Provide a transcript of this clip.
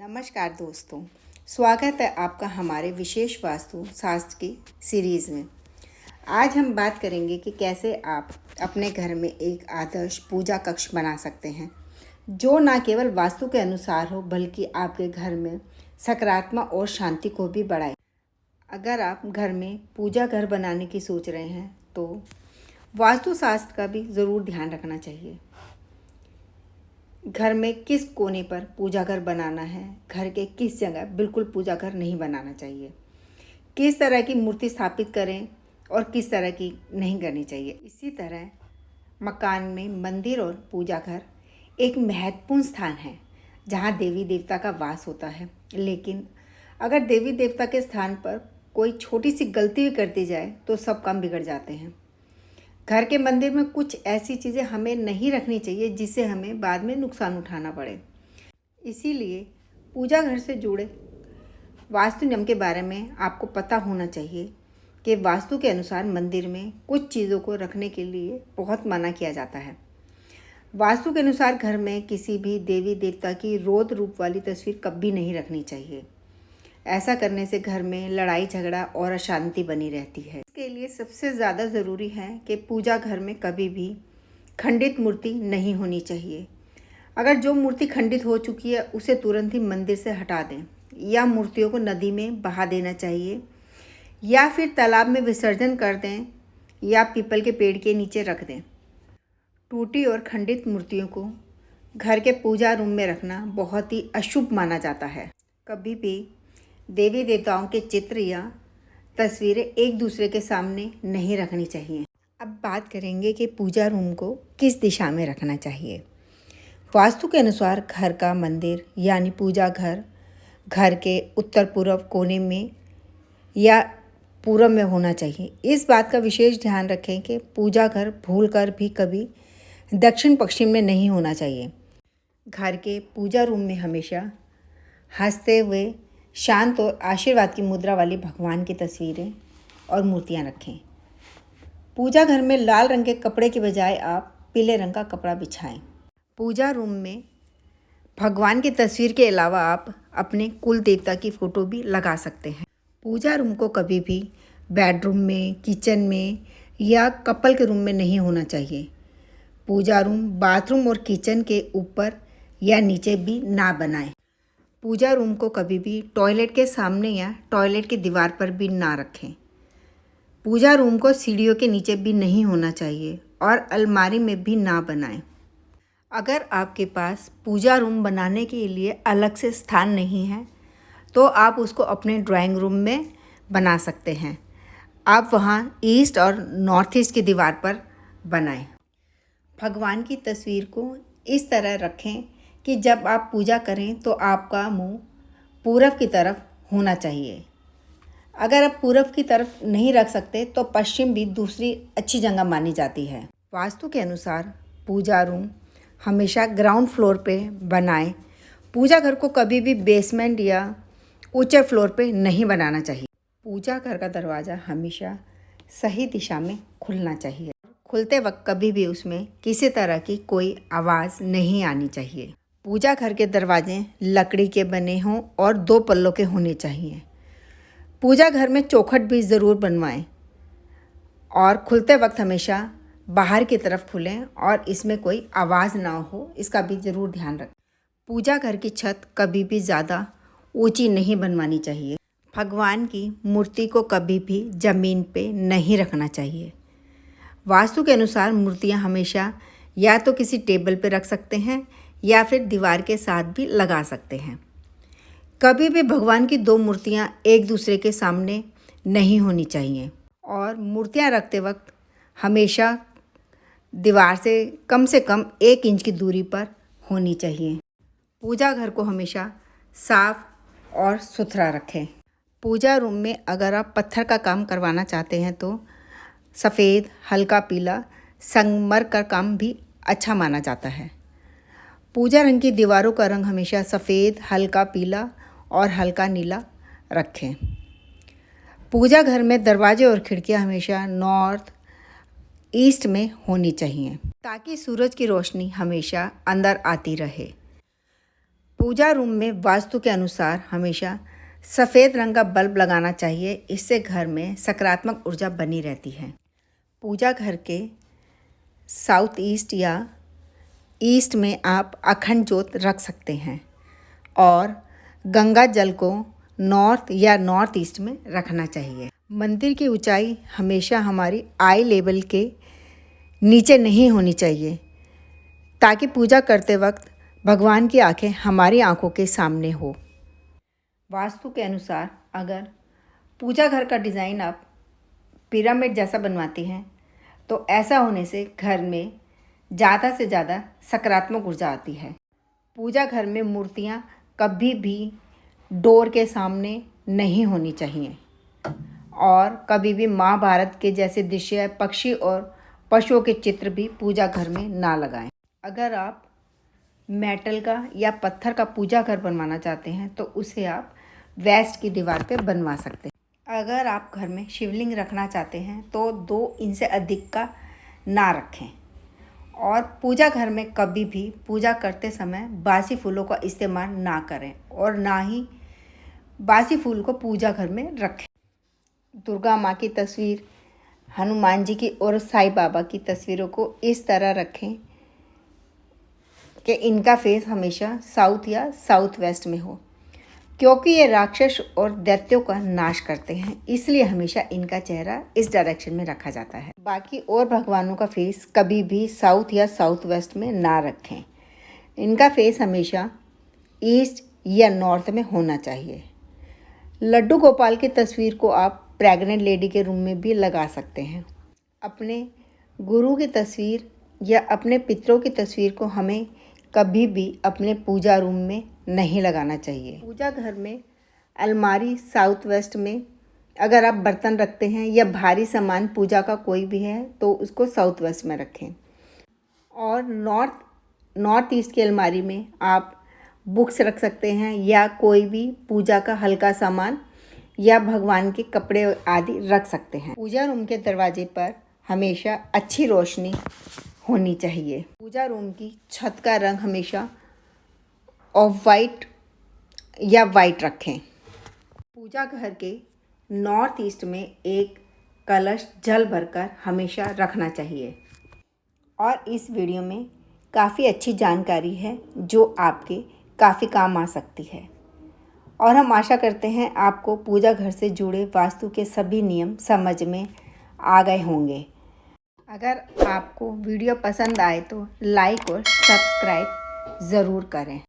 नमस्कार दोस्तों, स्वागत है आपका हमारे विशेष वास्तु शास्त्र की सीरीज़ में। आज हम बात करेंगे कि कैसे आप अपने घर में एक आदर्श पूजा कक्ष बना सकते हैं जो न केवल वास्तु के अनुसार हो बल्कि आपके घर में सकारात्मक और शांति को भी बढ़ाए। अगर आप घर में पूजा घर बनाने की सोच रहे हैं तो वास्तु शास्त्र का भी ज़रूर ध्यान रखना चाहिए। घर में किस कोने पर पूजा घर बनाना है, घर के किस जगह बिल्कुल पूजा घर नहीं बनाना चाहिए, किस तरह की मूर्ति स्थापित करें और किस तरह की नहीं करनी चाहिए। इसी तरह मकान में मंदिर और पूजा घर एक महत्वपूर्ण स्थान है जहां देवी देवता का वास होता है। लेकिन अगर देवी देवता के स्थान पर कोई छोटी सी गलती भी कर दी जाए तो सब काम बिगड़ जाते हैं। घर के मंदिर में कुछ ऐसी चीज़ें हमें नहीं रखनी चाहिए जिससे हमें बाद में नुकसान उठाना पड़े। इसीलिए पूजा घर से जुड़े वास्तु नियम के बारे में आपको पता होना चाहिए कि वास्तु के अनुसार मंदिर में कुछ चीज़ों को रखने के लिए बहुत मना किया जाता है। वास्तु के अनुसार घर में किसी भी देवी देवता की रौद्र रूप वाली तस्वीर कभी नहीं रखनी चाहिए। ऐसा करने से घर में लड़ाई झगड़ा और अशांति बनी रहती है। इसके लिए सबसे ज़्यादा ज़रूरी है कि पूजा घर में कभी भी खंडित मूर्ति नहीं होनी चाहिए। अगर जो मूर्ति खंडित हो चुकी है उसे तुरंत ही मंदिर से हटा दें या मूर्तियों को नदी में बहा देना चाहिए या फिर तालाब में विसर्जन कर दें या पीपल के पेड़ के नीचे रख दें। टूटी और खंडित मूर्तियों को घर के पूजा रूम में रखना बहुत ही अशुभ माना जाता है। कभी भी देवी देवताओं के चित्र या तस्वीरें एक दूसरे के सामने नहीं रखनी चाहिए। अब बात करेंगे कि पूजा रूम को किस दिशा में रखना चाहिए। वास्तु के अनुसार घर का मंदिर यानी पूजा घर घर के उत्तर पूर्व कोने में या पूर्व में होना चाहिए। इस बात का विशेष ध्यान रखें कि पूजा घर भूलकर भी कभी दक्षिण पश्चिम में नहीं होना चाहिए। घर के पूजा रूम में हमेशा हंसते हुए शांत और आशीर्वाद की मुद्रा वाली भगवान की तस्वीरें और मूर्तियां रखें। पूजा घर में लाल रंग के कपड़े के बजाय आप पीले रंग का कपड़ा बिछाएं। पूजा रूम में भगवान की तस्वीर के अलावा आप अपने कुल देवता की फ़ोटो भी लगा सकते हैं। पूजा रूम को कभी भी बेडरूम में, किचन में या कपल के रूम में नहीं होना चाहिए। पूजा रूम बाथरूम और किचन के ऊपर या नीचे भी ना बनाएं। पूजा रूम को कभी भी टॉयलेट के सामने या टॉयलेट की दीवार पर भी ना रखें। पूजा रूम को सीढ़ियों के नीचे भी नहीं होना चाहिए और अलमारी में भी ना बनाएं। अगर आपके पास पूजा रूम बनाने के लिए अलग से स्थान नहीं है तो आप उसको अपने ड्राइंग रूम में बना सकते हैं। आप वहाँ ईस्ट और नॉर्थ ईस्ट की दीवार पर बनाएं। भगवान की तस्वीर को इस तरह रखें कि जब आप पूजा करें तो आपका मुंह पूरब की तरफ होना चाहिए। अगर आप पूरब की तरफ नहीं रख सकते तो पश्चिम भी दूसरी अच्छी जगह मानी जाती है। वास्तु के अनुसार पूजा रूम हमेशा ग्राउंड फ्लोर पे बनाएं। पूजा घर को कभी भी बेसमेंट या ऊंचे फ्लोर पे नहीं बनाना चाहिए। पूजा घर का दरवाज़ा हमेशा सही दिशा में खुलना चाहिए। खुलते वक्त कभी भी उसमें किसी तरह की कोई आवाज़ नहीं आनी चाहिए। पूजा घर के दरवाजे लकड़ी के बने हों और 2 पल्लों के होने चाहिए। पूजा घर में चौखट भी ज़रूर बनवाएं और खुलते वक्त हमेशा बाहर की तरफ खुलें और इसमें कोई आवाज़ ना हो, इसका भी ज़रूर ध्यान रखें। पूजा घर की छत कभी भी ज़्यादा ऊंची नहीं बनवानी चाहिए। भगवान की मूर्ति को कभी भी ज़मीन पे नहीं रखना चाहिए। वास्तु के अनुसार मूर्तियाँ हमेशा या तो किसी टेबल पे रख सकते हैं या फिर दीवार के साथ भी लगा सकते हैं। कभी भी भगवान की 2 मूर्तियाँ एक दूसरे के सामने नहीं होनी चाहिए और मूर्तियाँ रखते वक्त हमेशा दीवार से कम 1 इंच की दूरी पर होनी चाहिए। पूजा घर को हमेशा साफ और सुथरा रखें। पूजा रूम में अगर आप पत्थर का काम करवाना चाहते हैं तो सफ़ेद, हल्का पीला, संगमरमर का काम भी अच्छा माना जाता है। पूजा रंग की दीवारों का रंग हमेशा सफ़ेद, हल्का पीला और हल्का नीला रखें। पूजा घर में दरवाजे और खिड़कियां हमेशा नॉर्थ ईस्ट में होनी चाहिए ताकि सूरज की रोशनी हमेशा अंदर आती रहे। पूजा रूम में वास्तु के अनुसार हमेशा सफ़ेद रंग का बल्ब लगाना चाहिए। इससे घर में सकारात्मक ऊर्जा बनी रहती है। पूजा घर के साउथ ईस्ट या ईस्ट में आप अखंड ज्योत रख सकते हैं और गंगा जल को नॉर्थ या नॉर्थ ईस्ट में रखना चाहिए। मंदिर की ऊंचाई हमेशा हमारी आई लेवल के नीचे नहीं होनी चाहिए, ताकि पूजा करते वक्त भगवान की आंखें हमारी आंखों के सामने हो। वास्तु के अनुसार अगर पूजा घर का डिज़ाइन आप पिरामिड जैसा बनवाती हैं तो ऐसा होने से घर में ज़्यादा से ज़्यादा सकारात्मक ऊर्जा आती है। पूजा घर में मूर्तियाँ कभी भी डोर के सामने नहीं होनी चाहिए और कभी भी महाभारत के जैसे दृश्य, पक्षी और पशुओं के चित्र भी पूजा घर में ना लगाएं। अगर आप मेटल का या पत्थर का पूजा घर बनवाना चाहते हैं तो उसे आप वेस्ट की दीवार पे बनवा सकते हैं। अगर आप घर में शिवलिंग रखना चाहते हैं तो 2 इंच से अधिक का ना रखें और पूजा घर में कभी भी पूजा करते समय बासी फूलों का इस्तेमाल ना करें और ना ही बासी फूल को पूजा घर में रखें। दुर्गा माँ की तस्वीर, हनुमान जी की और साईं बाबा की तस्वीरों को इस तरह रखें कि इनका फेस हमेशा साउथ या साउथ वेस्ट में हो, क्योंकि ये राक्षस और दैत्यों का नाश करते हैं, इसलिए हमेशा इनका चेहरा इस डायरेक्शन में रखा जाता है। बाकी और भगवानों का फेस कभी भी साउथ या साउथ वेस्ट में ना रखें। इनका फेस हमेशा ईस्ट या नॉर्थ में होना चाहिए। लड्डू गोपाल की तस्वीर को आप प्रेग्नेंट लेडी के रूम में भी लगा सकते हैं। अपने गुरु की तस्वीर या अपने पितरों की तस्वीर को हमें कभी भी अपने पूजा रूम में नहीं लगाना चाहिए। पूजा घर में अलमारी साउथ वेस्ट में अगर आप बर्तन रखते हैं या भारी सामान पूजा का कोई भी है तो उसको साउथ वेस्ट में रखें। और नॉर्थ ईस्ट की अलमारी में आप बुक्स रख सकते हैं या कोई भी पूजा का हल्का सामान या भगवान के कपड़े आदि रख सकते हैं। पूजा रूम के दरवाजे पर हमेशा अच्छी रोशनी होनी चाहिए। पूजा रूम की छत का रंग हमेशा ऑफ वाइट या वाइट रखें। पूजा घर के नॉर्थ ईस्ट में एक कलश जल भरकर हमेशा रखना चाहिए। और इस वीडियो में काफ़ी अच्छी जानकारी है जो आपके काफ़ी काम आ सकती है और हम आशा करते हैं आपको पूजा घर से जुड़े वास्तु के सभी नियम समझ में आ गए होंगे। अगर आपको वीडियो पसंद आए तो लाइक और सब्सक्राइब ज़रूर करें।